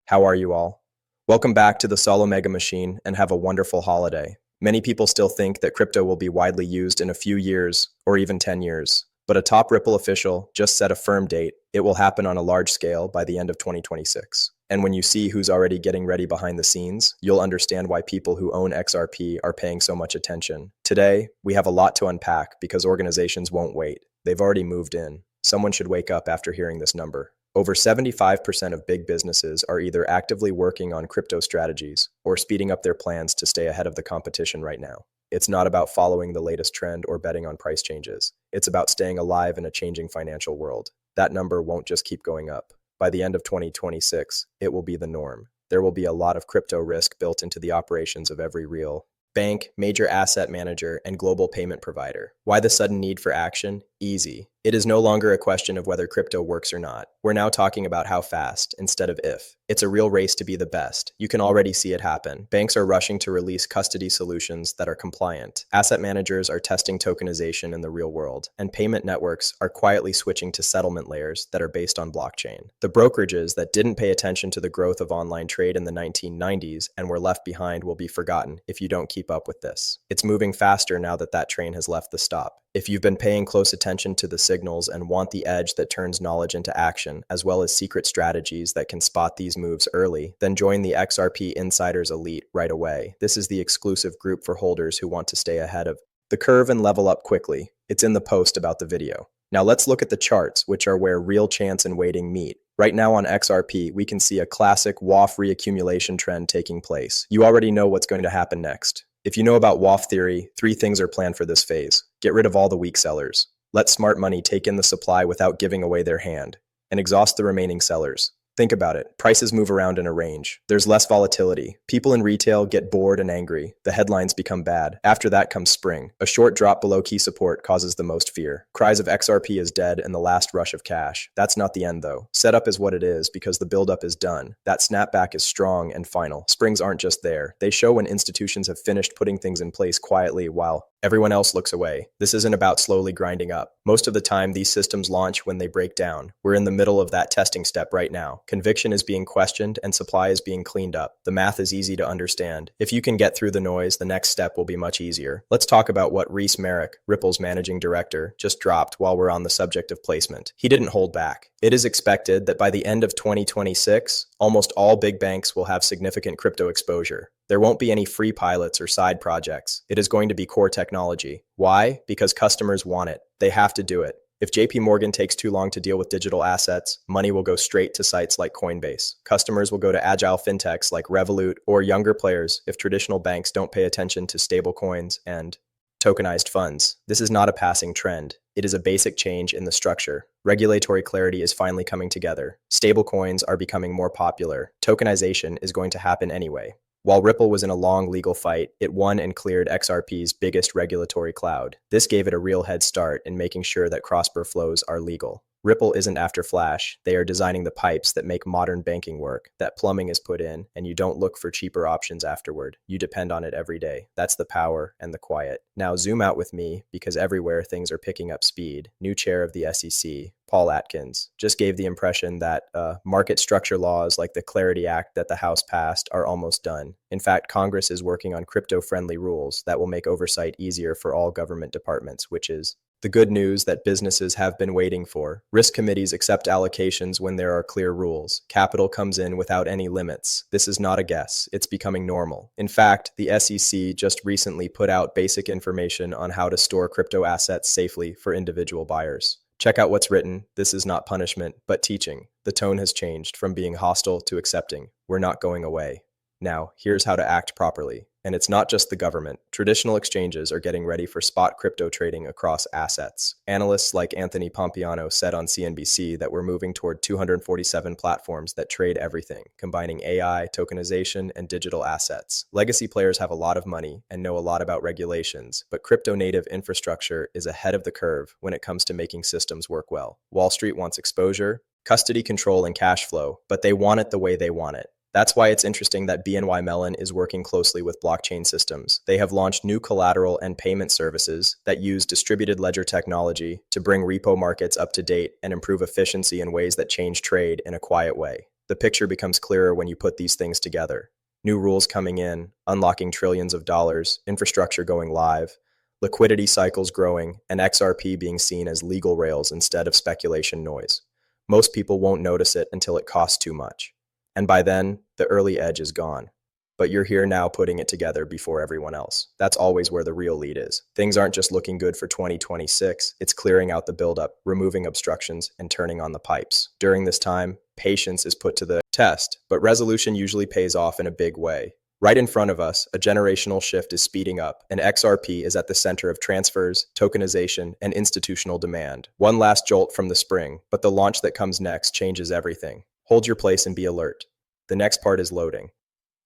How are you all? Welcome back to the Solo Mega Machine and have a wonderful holiday. Many people still think that crypto will be widely used in a few years or even 10 years, but a top Ripple official just set a firm date. It will happen on a large scale by the end of 2026. And when you see who's already getting ready behind the scenes, you'll understand why people who own XRP are paying so much attention. Today, we have a lot to unpack because organizations won't wait. They've already moved in. Someone should wake up after hearing this number. Over 75% of big businesses are either actively working on crypto strategies or speeding up their plans to stay ahead of the competition right now. It's not about following the latest trend or betting on price changes. It's about staying alive in a changing financial world. That number won't just keep going up. By the end of 2026, it will be the norm. There will be a lot of crypto risk built into the operations of every real bank, major asset manager, and global payment provider. Why the sudden need for action? Easy. It is no longer a question of whether crypto works or not. We're now talking about how fast instead of if. It's a real race to be the best. You can already see it happen. Banks are rushing to release custody solutions that are compliant. Asset managers are testing tokenization in the real world, and payment networks are quietly switching to settlement layers that are based on blockchain. The brokerages that didn't pay attention to the growth of online trade in the 1990s and were left behind will be forgotten if you don't keep up with this. It's moving faster now that that train has left the stop. If you've been paying close attention to the signals and want the edge that turns knowledge into action, as well as secret strategies that can spot these moves early, then join the XRP Insiders Elite right away. This is the exclusive group for holders who want to stay ahead of the curve and level up quickly. It's in the post about the video. Now let's look at the charts, which are where real chance and waiting meet. Right now on XRP, we can see a classic WAF reaccumulation trend taking place. You already know what's going to happen next. If you know about WAF theory, 3 things are planned for this phase. Get rid of all the weak sellers. Let smart money take in the supply without giving away their hand. And exhaust the remaining sellers. Think about it. Prices move around in a range. There's less volatility. People in retail get bored and angry. The headlines become bad. After that comes spring. A short drop below key support causes the most fear. Cries of XRP is dead and the last rush of cash. That's not the end though. Setup is what it is because the buildup is done. That snapback is strong and final. Springs aren't just there. They show when institutions have finished putting things in place quietly while everyone else looks away. This isn't about slowly grinding up. Most of the time, these systems launch when they break down. We're in the middle of that testing step right now. Conviction is being questioned and supply is being cleaned up. The math is easy to understand. If you can get through the noise, the next step will be much easier. Let's talk about what Reese Merrick, Ripple's managing director, just dropped while we're on the subject of placement. He didn't hold back. It is expected that by the end of 2026, almost all big banks will have significant crypto exposure. There won't be any free pilots or side projects. It is going to be core technology. Why? Because customers want it. They have to do it. If JP Morgan takes too long to deal with digital assets, money will go straight to sites like Coinbase. Customers will go to agile fintechs like Revolut or younger players if traditional banks don't pay attention to stable coins and tokenized funds. This is not a passing trend. It is a basic change in the structure. Regulatory clarity is finally coming together. Stablecoins are becoming more popular. Tokenization is going to happen anyway. While Ripple was in a long legal fight, it won and cleared XRP's biggest regulatory cloud. This gave it a real head start in making sure that cross-border flows are legal. Ripple isn't after Flash. They are designing the pipes that make modern banking work. That plumbing is put in, and you don't look for cheaper options afterward. You depend on it every day. That's the power and the quiet. Now zoom out with me, because everywhere things are picking up speed. New chair of the SEC, Paul Atkins, just gave the impression that market structure laws like the Clarity Act that the House passed are almost done. In fact, Congress is working on crypto-friendly rules that will make oversight easier for all government departments, which is the good news that businesses have been waiting for. Risk committees accept allocations when there are clear rules. Capital comes in without any limits. This is not a guess. It's becoming normal. In fact, the SEC just recently put out basic information on how to store crypto assets safely for individual buyers. Check out what's written. This is not punishment, but teaching. The tone has changed from being hostile to accepting. We're not going away. Now, here's how to act properly. And it's not just the government. Traditional exchanges are getting ready for spot crypto trading across assets. Analysts like Anthony Pompiano said on CNBC that we're moving toward 247 platforms that trade everything, combining AI, tokenization, and digital assets. Legacy players have a lot of money and know a lot about regulations, but crypto-native infrastructure is ahead of the curve when it comes to making systems work well. Wall Street wants exposure, custody control, and cash flow, but they want it the way they want it. That's why it's interesting that BNY Mellon is working closely with blockchain systems. They have launched new collateral and payment services that use distributed ledger technology to bring repo markets up to date and improve efficiency in ways that change trade in a quiet way. The picture becomes clearer when you put these things together. New rules coming in, unlocking trillions of dollars, infrastructure going live, liquidity cycles growing, and XRP being seen as legal rails instead of speculation noise. Most people won't notice it until it costs too much. And by then, the early edge is gone. But you're here now putting it together before everyone else. That's always where the real lead is. Things aren't just looking good for 2026, it's clearing out the buildup, removing obstructions, and turning on the pipes. During this time, patience is put to the test, but resolution usually pays off in a big way. Right in front of us, a generational shift is speeding up, and XRP is at the center of transfers, tokenization, and institutional demand. One last jolt from the spring, but the launch that comes next changes everything. Hold your place and be alert. The next part is loading.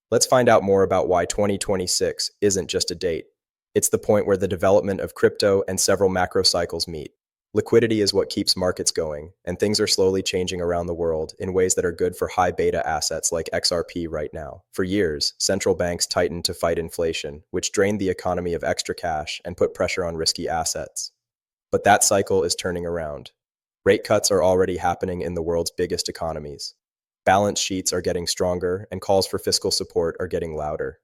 Let's find out more about why 2026 isn't just a date. It's the point where the development of crypto and several macro cycles meet. Liquidity is what keeps markets going, and things are slowly changing around the world in ways that are good for high beta assets like XRP right now. For years, central banks tightened to fight inflation, which drained the economy of extra cash and put pressure on risky assets. But that cycle is turning around. Rate cuts are already happening in the world's biggest economies. Balance sheets are getting stronger, and calls for fiscal support are getting louder.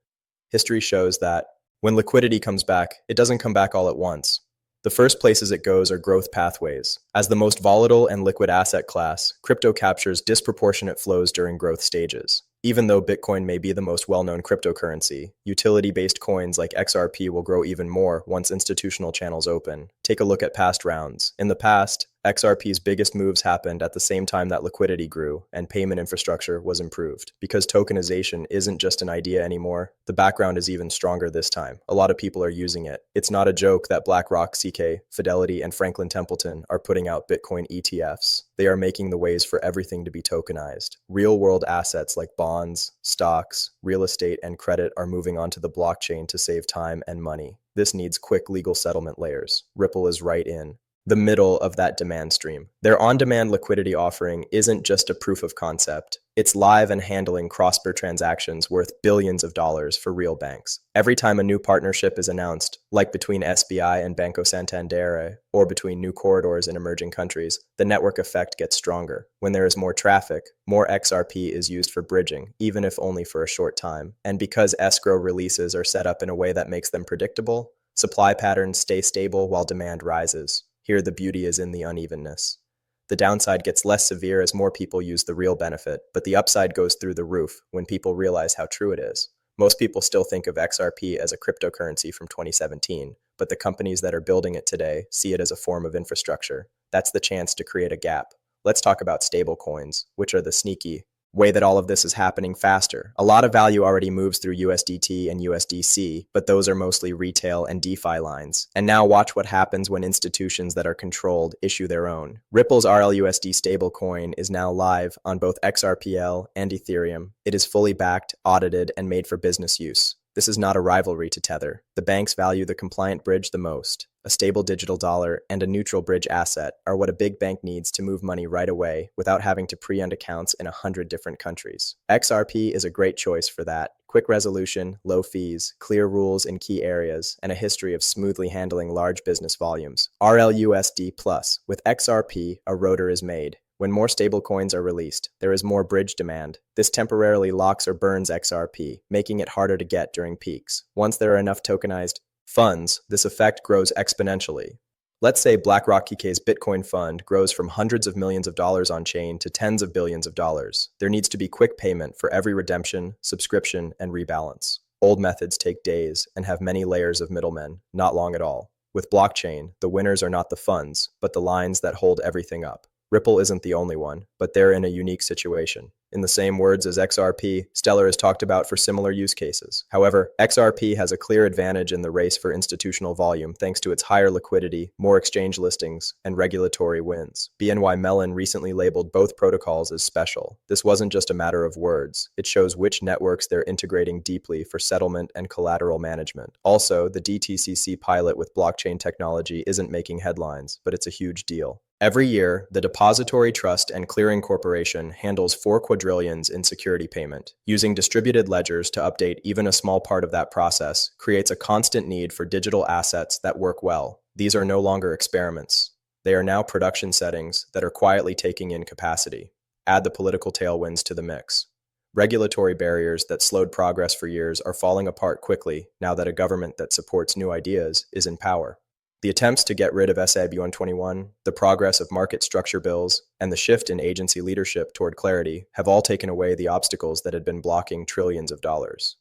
History shows that when liquidity comes back, it doesn't come back all at once. The first places it goes are growth pathways. As the most volatile and liquid asset class, crypto captures disproportionate flows during growth stages. Even though Bitcoin may be the most well-known cryptocurrency, utility-based coins like XRP will grow even more once institutional channels open. Take a look at past rounds. In the past, XRP's biggest moves happened at the same time that liquidity grew and payment infrastructure was improved. Because tokenization isn't just an idea anymore, the background is even stronger this time. A lot of people are using it. It's not a joke that BlackRock, CK, Fidelity, and Franklin Templeton are putting out Bitcoin ETFs. They are making the ways for everything to be tokenized. Real-world assets like bonds, stocks, real estate, and credit are moving onto the blockchain to save time and money. This needs quick legal settlement layers. Ripple is right in the middle of that demand stream. Their on-demand liquidity offering isn't just a proof of concept. It's live and handling cross-border transactions worth billions of dollars for real banks. Every time a new partnership is announced, like between SBI and Banco Santander, or between new corridors in emerging countries, the network effect gets stronger. When there is more traffic, more XRP is used for bridging, even if only for a short time. And because escrow releases are set up in a way that makes them predictable, supply patterns stay stable while demand rises. Here, the beauty is in the unevenness. The downside gets less severe as more people use the real benefit, but the upside goes through the roof when people realize how true it is. Most people still think of XRP as a cryptocurrency from 2017, but the companies that are building it today see it as a form of infrastructure. That's the chance to create a gap. Let's talk about stablecoins, which are the sneaky way that all of this is happening faster. A lot of value already moves through USDT and USDC, but those are mostly retail and DeFi lines. And now watch what happens when institutions that are controlled issue their own. Ripple's RLUSD stablecoin is now live on both XRPL and Ethereum. It is fully backed, audited, and made for business use. This is not a rivalry to Tether. The banks value the compliant bridge the most. A stable digital dollar and a neutral bridge asset are what a big bank needs to move money right away without having to pre-end accounts in 100 different countries. XRP is a great choice for that. Quick resolution, low fees, clear rules in key areas, and a history of smoothly handling large business volumes. RLUSD Plus. With XRP, a rotor is made. When more stablecoins are released, there is more bridge demand. This temporarily locks or burns XRP, making it harder to get during peaks. Once there are enough tokenized funds, this effect grows exponentially. Let's say BlackRock KK's Bitcoin fund grows from hundreds of millions of dollars on chain to tens of billions of dollars. There needs to be quick payment for every redemption, subscription, and rebalance. Old methods take days and have many layers of middlemen, not long at all. With blockchain, the winners are not the funds, but the lines that hold everything up. Ripple isn't the only one, but they're in a unique situation. In the same words as XRP, Stellar is talked about for similar use cases. However, XRP has a clear advantage in the race for institutional volume thanks to its higher liquidity, more exchange listings, and regulatory wins. BNY Mellon recently labeled both protocols as special. This wasn't just a matter of words. It shows which networks they're integrating deeply for settlement and collateral management. Also, the DTCC pilot with blockchain technology isn't making headlines, but it's a huge deal. Every year, the Depository Trust and Clearing Corporation handles 4 quadrillions in security payment. Using distributed ledgers to update even a small part of that process creates a constant need for digital assets that work well. These are no longer experiments. They are now production settings that are quietly taking in capacity. Add the political tailwinds to the mix. Regulatory barriers that slowed progress for years are falling apart quickly now that a government that supports new ideas is in power. The attempts to get rid of SAB 121, the progress of market structure bills, and the shift in agency leadership toward clarity have all taken away the obstacles that had been blocking trillions of dollars.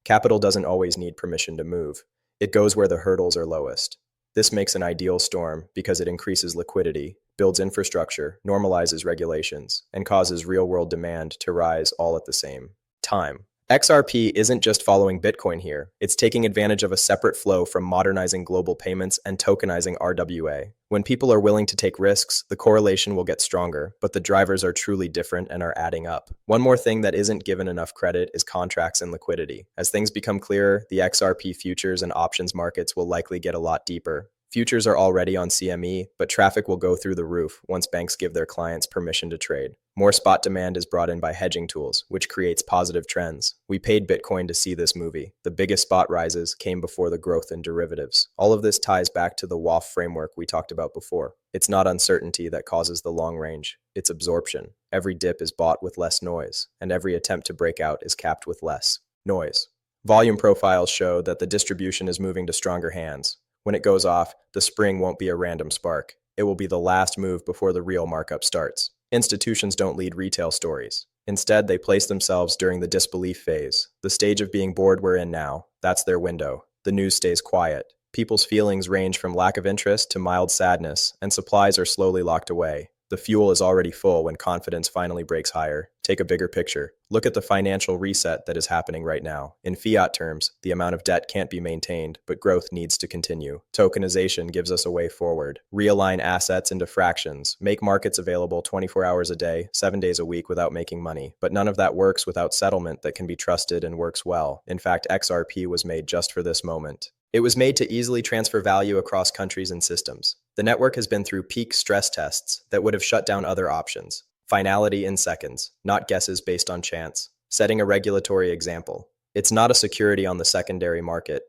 Capital doesn't always need permission to move. It goes where the hurdles are lowest. This makes an ideal storm because it increases liquidity, builds infrastructure, normalizes regulations, and causes real-world demand to rise all at the same time. XRP isn't just following Bitcoin here, it's taking advantage of a separate flow from modernizing global payments and tokenizing RWA. When people are willing to take risks, the correlation will get stronger, but the drivers are truly different and are adding up. One more thing that isn't given enough credit is contracts and liquidity. As things become clearer, the XRP futures and options markets will likely get a lot deeper. Futures are already on CME, but traffic will go through the roof once banks give their clients permission to trade. More spot demand is brought in by hedging tools, which creates positive trends. We paid Bitcoin to see this movie. The biggest spot rises came before the growth in derivatives. All of this ties back to the WAF framework we talked about before. It's not uncertainty that causes the long range, it's absorption. Every dip is bought with less noise, and every attempt to break out is capped with less noise. Volume profiles show that the distribution is moving to stronger hands. When it goes off, the spring won't be a random spark. It will be the last move before the real markup starts. Institutions don't lead retail stories. Instead, they place themselves during the disbelief phase, the stage of being bored we're in now. That's their window. The news stays quiet. People's feelings range from lack of interest to mild sadness, and supplies are slowly locked away. The fuel is already full when confidence finally breaks higher. Take a bigger picture. Look at the financial reset that is happening right now. In fiat terms, the amount of debt can't be maintained, but growth needs to continue. Tokenization gives us a way forward. Realign assets into fractions. Make markets available 24 hours a day, 7 days a week without making money. But none of that works without settlement that can be trusted and works well. In fact, XRP was made just for this moment. It was made to easily transfer value across countries and systems. The network has been through peak stress tests that would have shut down other options. Finality in seconds, not guesses based on chance. Setting a regulatory example. It's not a security on the secondary market.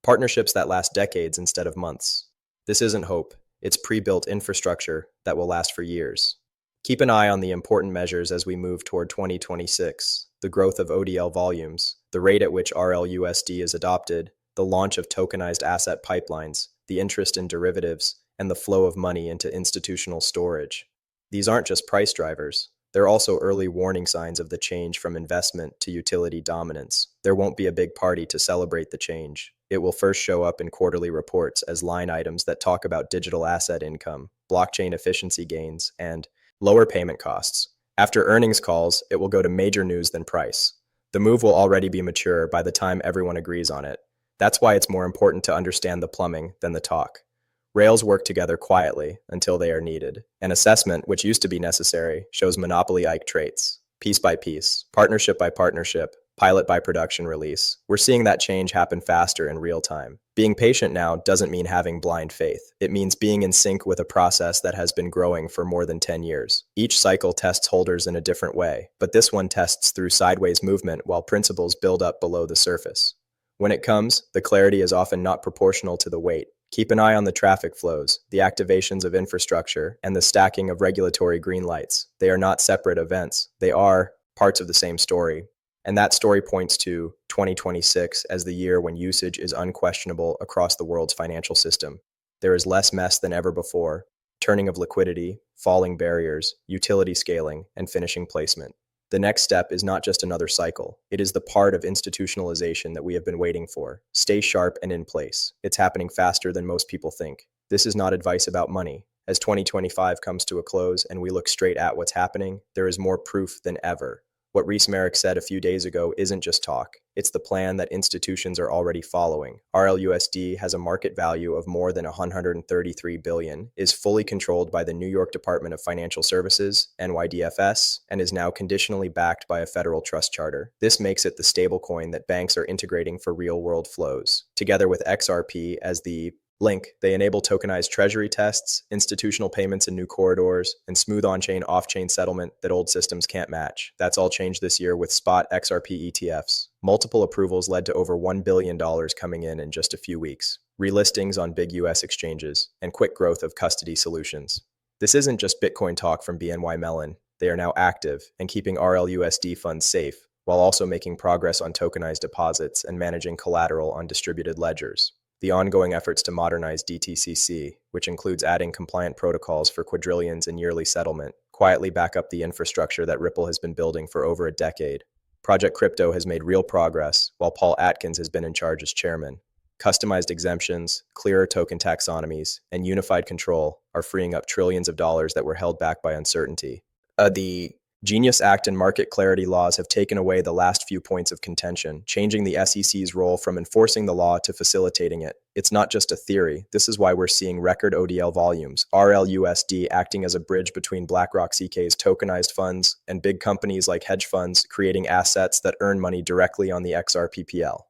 Partnerships that last decades instead of months. This isn't hope. It's pre-built infrastructure that will last for years. Keep an eye on the important measures as we move toward 2026. The growth of ODL volumes, the rate at which RLUSD is adopted, the launch of tokenized asset pipelines, the interest in derivatives, and the flow of money into institutional storage. These aren't just price drivers. They're also early warning signs of the change from investment to utility dominance. There won't be a big party to celebrate the change. It will first show up in quarterly reports as line items that talk about digital asset income, blockchain efficiency gains, and lower payment costs. After earnings calls, it will go to major news than price. The move will already be mature by the time everyone agrees on it. That's why it's more important to understand the plumbing than the talk. Rails work together quietly until they are needed. An assessment, which used to be necessary, shows monopoly-like traits. Piece by piece, partnership by partnership, pilot by production release. We're seeing that change happen faster in real time. Being patient now doesn't mean having blind faith. It means being in sync with a process that has been growing for more than 10 years. Each cycle tests holders in a different way, but this one tests through sideways movement while principles build up below the surface. When it comes, the clarity is often not proportional to the weight. Keep an eye on the traffic flows, the activations of infrastructure, and the stacking of regulatory green lights. They are not separate events. They are parts of the same story. And that story points to 2026 as the year when usage is unquestionable across the world's financial system. There is less mess than ever before, turning of liquidity, falling barriers, utility scaling, and finishing placement. The next step is not just another cycle. It is the part of institutionalization that we have been waiting for. Stay sharp and in place. It's happening faster than most people think. This is not advice about money. As 2025 comes to a close and we look straight at what's happening, there is more proof than ever. What Reese Merrick said a few days ago isn't just talk. It's the plan that institutions are already following. RLUSD has a market value of more than $133 billion, is fully controlled by the New York Department of Financial Services, NYDFS, and is now conditionally backed by a federal trust charter. This makes it the stablecoin that banks are integrating for real-world flows. Together with XRP as the link, they enable tokenized treasury tests, institutional payments in new corridors, and smooth on-chain, off-chain settlement that old systems can't match. That's all changed this year with spot XRP ETFs. Multiple approvals led to over $1 billion coming in just a few weeks, relistings on big US exchanges, and quick growth of custody solutions. This isn't just Bitcoin talk from BNY Mellon. They are now active and keeping RLUSD funds safe, while also making progress on tokenized deposits and managing collateral on distributed ledgers. The ongoing efforts to modernize DTCC, which includes adding compliant protocols for quadrillions in yearly settlement, quietly back up the infrastructure that Ripple has been building for over a decade. Project Crypto has made real progress, while Paul Atkins has been in charge as chairman. Customized exemptions, clearer token taxonomies, and unified control are freeing up trillions of dollars that were held back by uncertainty. The Genius Act and market clarity laws have taken away the last few points of contention, changing the SEC's role from enforcing the law to facilitating it. It's not just a theory. This is why we're seeing record ODL volumes, RLUSD acting as a bridge between BlackRock CK's tokenized funds and big companies like hedge funds creating assets that earn money directly on the XRPPL.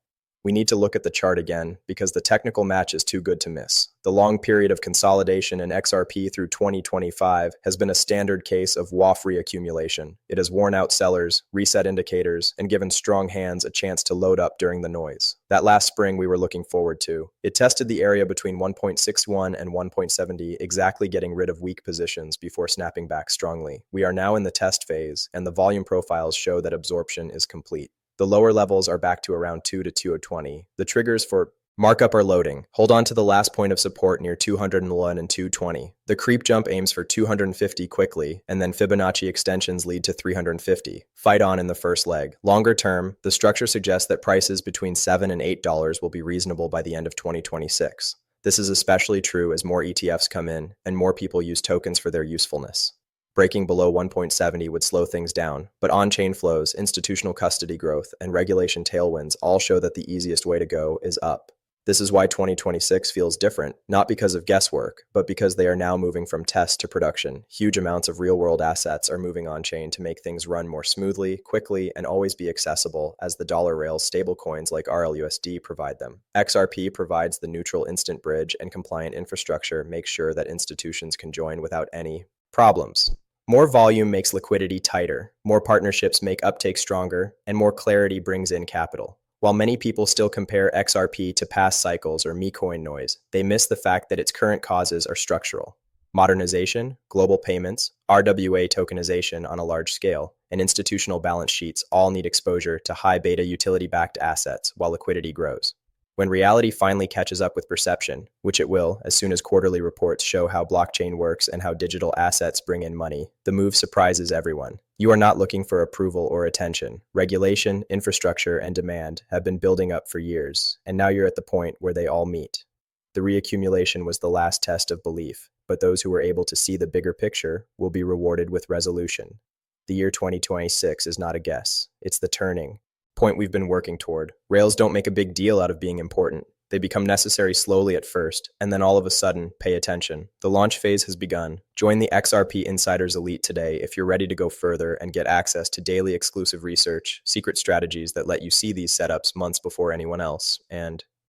We need to look at the chart again because the technical match is too good to miss. The long period of consolidation in XRP through 2025 has been a standard case of WAF reaccumulation. It has worn out sellers, reset indicators, and given strong hands a chance to load up during the noise. That last spring we were looking forward to. It tested the area between 1.61 and 1.70, exactly getting rid of weak positions before snapping back strongly. We are now in the test phase, and the volume profiles show that absorption is complete. The lower levels are back to around 2 to 220. The triggers for markup are loading. Hold on to the last point of support near 201 and 220. The creep jump aims for 250 quickly, and then Fibonacci extensions lead to 350. Fight on in the first leg. Longer term, the structure suggests that prices between $7 and $8 will be reasonable by the end of 2026. This is especially true as more ETFs come in and more people use tokens for their usefulness. Breaking below 1.70 would slow things down, but on-chain flows, institutional custody growth, and regulation tailwinds all show that the easiest way to go is up. This is why 2026 feels different, not because of guesswork, but because they are now moving from test to production. Huge amounts of real-world assets are moving on-chain to make things run more smoothly, quickly, and always be accessible, as the dollar rails stablecoins like RLUSD provide them. XRP provides the neutral instant bridge, and compliant infrastructure makes sure that institutions can join without any problems. More volume makes liquidity tighter, more partnerships make uptake stronger, and more clarity brings in capital. While many people still compare XRP to past cycles or memecoin noise, they miss the fact that its current causes are structural. Modernization, global payments, RWA tokenization on a large scale, and institutional balance sheets all need exposure to high beta utility-backed assets while liquidity grows. When reality finally catches up with perception, which it will as soon as quarterly reports show how blockchain works and how digital assets bring in money, the move surprises everyone. You are not looking for approval or attention. Regulation, infrastructure, and demand have been building up for years, and now you're at the point where they all meet. The reaccumulation was the last test of belief, but those who were able to see the bigger picture will be rewarded with resolution. The year 2026 is not a guess, it's the turning point we've been working toward. Rails don't make a big deal out of being important. They become necessary slowly at first, and then all of a sudden, pay attention. The launch phase has begun. Join the XRP Insiders Elite today if you're ready to go further and get access to daily exclusive research, secret strategies that let you see these setups months before anyone else, and